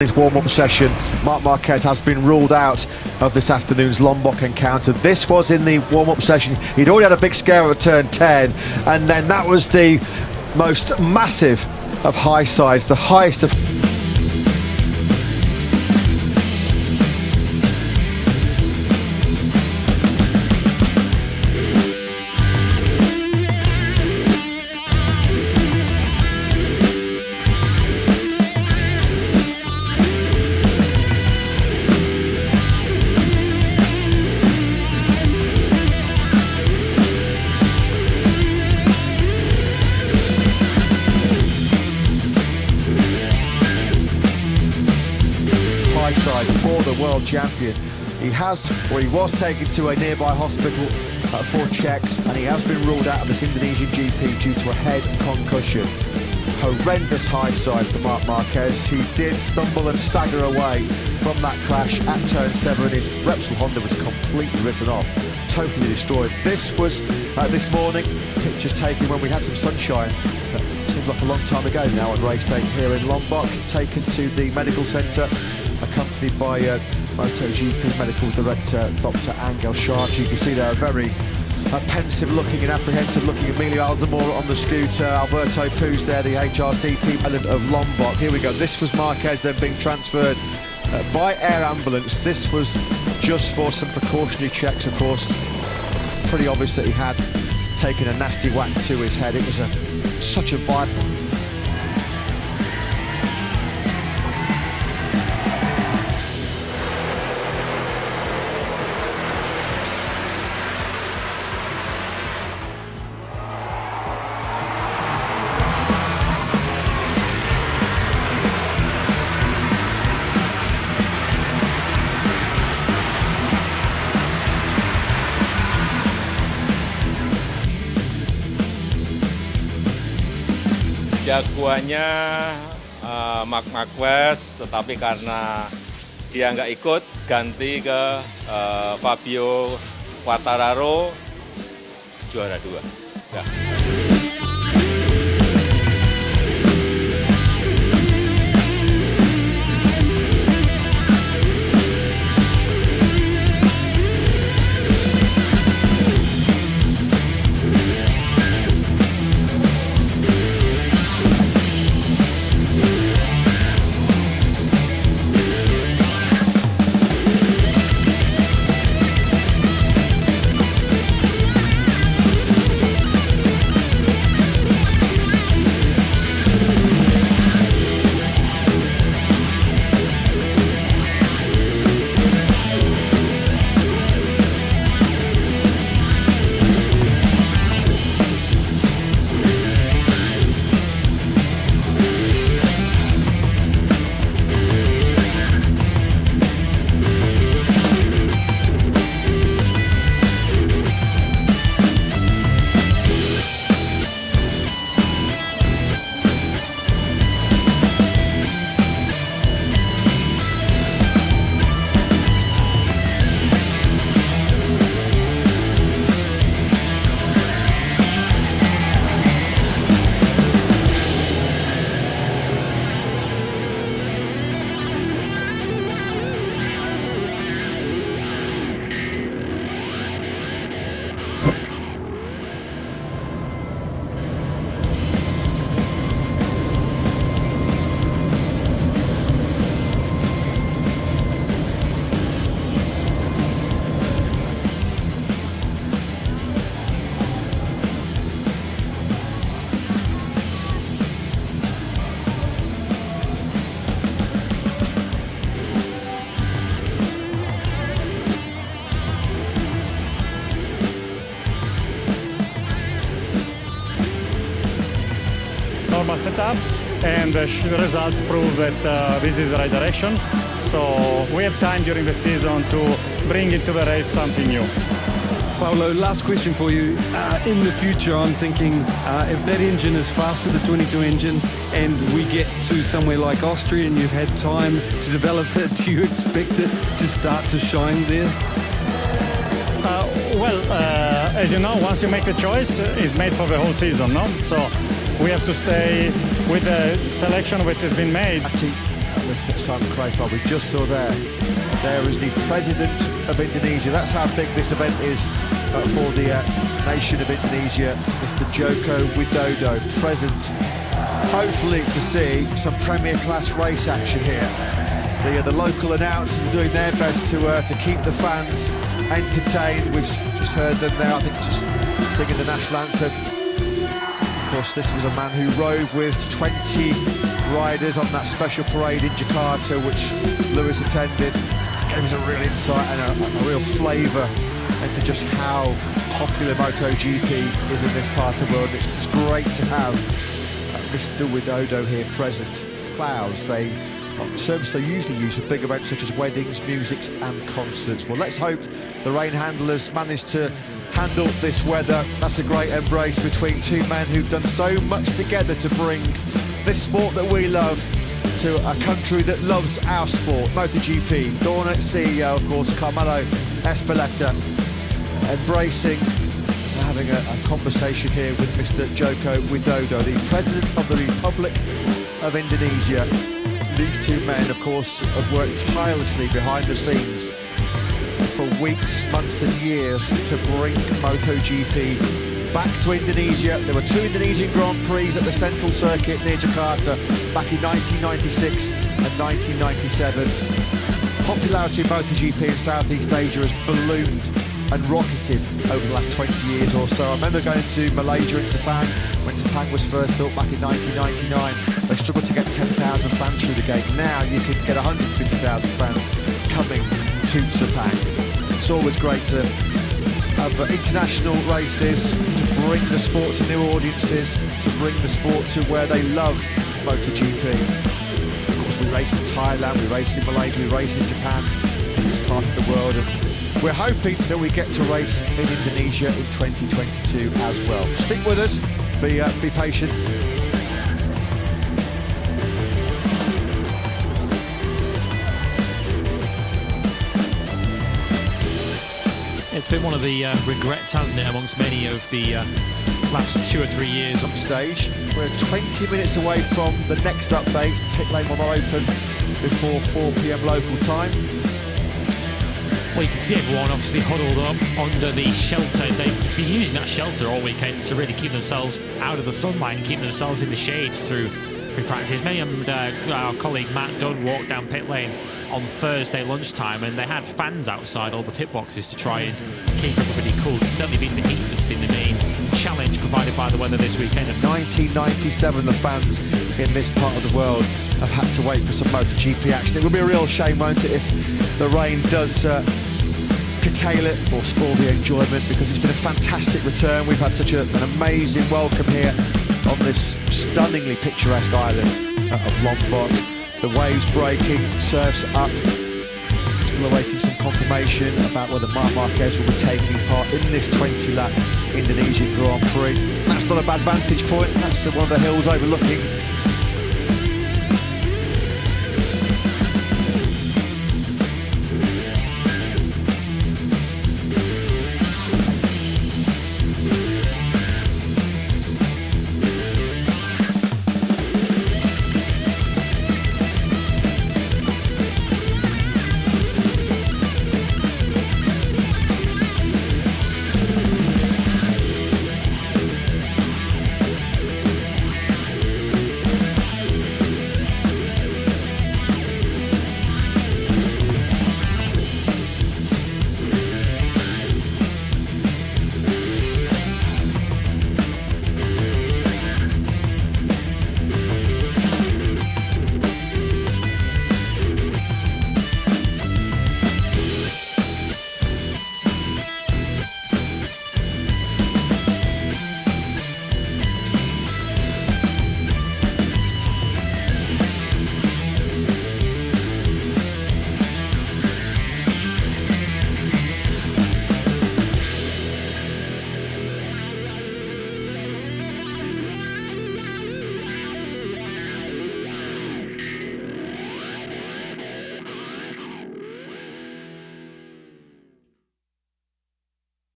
His warm-up session, Marc Marques has been ruled out of this afternoon's Lombok encounter. This was in the warm-up session. He'd already had a big scare at turn 10, and then that was the most massive of high sides, the highest of... sides for the world champion. He was taken to a nearby hospital for checks, and he has been ruled out of this Indonesian GP due to a head concussion. Horrendous high side for Marc Marques. He did stumble and stagger away from that clash at turn 7. His Repsol Honda was completely written off, totally destroyed. This was this morning, pictures taken when we had some sunshine. Seems like a long time ago now at race day here in Lombok, taken to the medical centre, accompanied by MotoGP medical director Dr. Angel Sharch. You can see they're very pensive looking and apprehensive looking. Emilio Alzamora on the scooter, Alberto Puz there, the HRC team island of Lombok. Here we go, this was Marques then being transferred by air ambulance. This was just for some precautionary checks, of course. Pretty obvious that he had taken a nasty whack to his head. It was such a violent... Jagoannya Marc Marques, tetapi karena dia nggak ikut, ganti ke Fabio Quartararo, juara 2. Ya. Normal setup, and the results prove that this is the right direction. So we have time during the season to bring into the race something new. Paolo, last question for you. In the future, I'm thinking if that engine is faster, the 22 engine, and we get to somewhere like Austria and you've had time to develop it, do you expect it to start to shine there? As you know, once you make the choice, it's made for the whole season, no? So we have to stay with the selection which has been made. with Simon Crayford. We just saw there is the President of Indonesia. That's how big this event is for the nation of Indonesia. Mr. Joko Widodo present, hopefully to see some premier class race action here. The local announcers are doing their best to keep the fans entertained. We've just heard them there, I think, just singing the national anthem. Of course, this was a man who rode with 20 riders on that special parade in Jakarta, which Lewis attended. Gave us a real insight and a real flavour into just how popular MotoGP is in this part of the world. It's great to have Mr. Widodo here present. Clouds, service they usually use for big events such as weddings, musics and concerts. Well, let's hope the rain handlers manage to handle this weather. That's a great embrace between two men who've done so much together to bring this sport that we love to a country that loves our sport, MotoGP. Dorna CEO, of course, Carmelo Espeleta, embracing and having a conversation here with Mr. Joko Widodo, the President of the Republic of Indonesia. These two men, of course, have worked tirelessly behind the scenes for weeks, months and years to bring MotoGP back to Indonesia. There were two Indonesian Grand Prix at the Central Circuit near Jakarta back in 1996 and 1997. Popularity of MotoGP in Southeast Asia has ballooned and rocketed over the last 20 years or so. I remember going to Malaysia and Japan when Japan was first built back in 1999. They struggled to get 10,000 fans through the gate. Now you can get 150,000 fans coming to Japan. It's always great to have international races, to bring the sport to new audiences, to bring the sport to where they love MotoGP. Of course, we race in Thailand, we race in Malaysia, we race in Japan, in this part of the world. And we're hoping that we get to race in Indonesia in 2022 as well. Stick with us, be patient. It's been one of the regrets, hasn't it, amongst many of the last 2 or 3 years. On stage, we're 20 minutes away from the next update. Pit lane will not open before 4 p.m. local time. Well, you can see everyone obviously huddled up under the shelter. They've been using that shelter all weekend to really keep themselves out of the sunlight and keep themselves in the shade through practice. Me and our colleague Matt Dunn walked down pit lane on Thursday lunchtime, and they had fans outside all the pit boxes to try and keep everybody cool. It's certainly been the heat that's been the main challenge provided by the weather this weekend. In 1997, the fans in this part of the world have had to wait for some MotoGP action. It would be a real shame, won't it, if the rain does curtail it or spoil the enjoyment, because it's been a fantastic return. We've had such an amazing welcome here on this stunningly picturesque island of Lombok. The waves breaking, surf's up. Still awaiting some confirmation about whether Marc Marques will be taking part in this 20-lap Indonesian Grand Prix. That's not a bad vantage point. That's one of the hills overlooking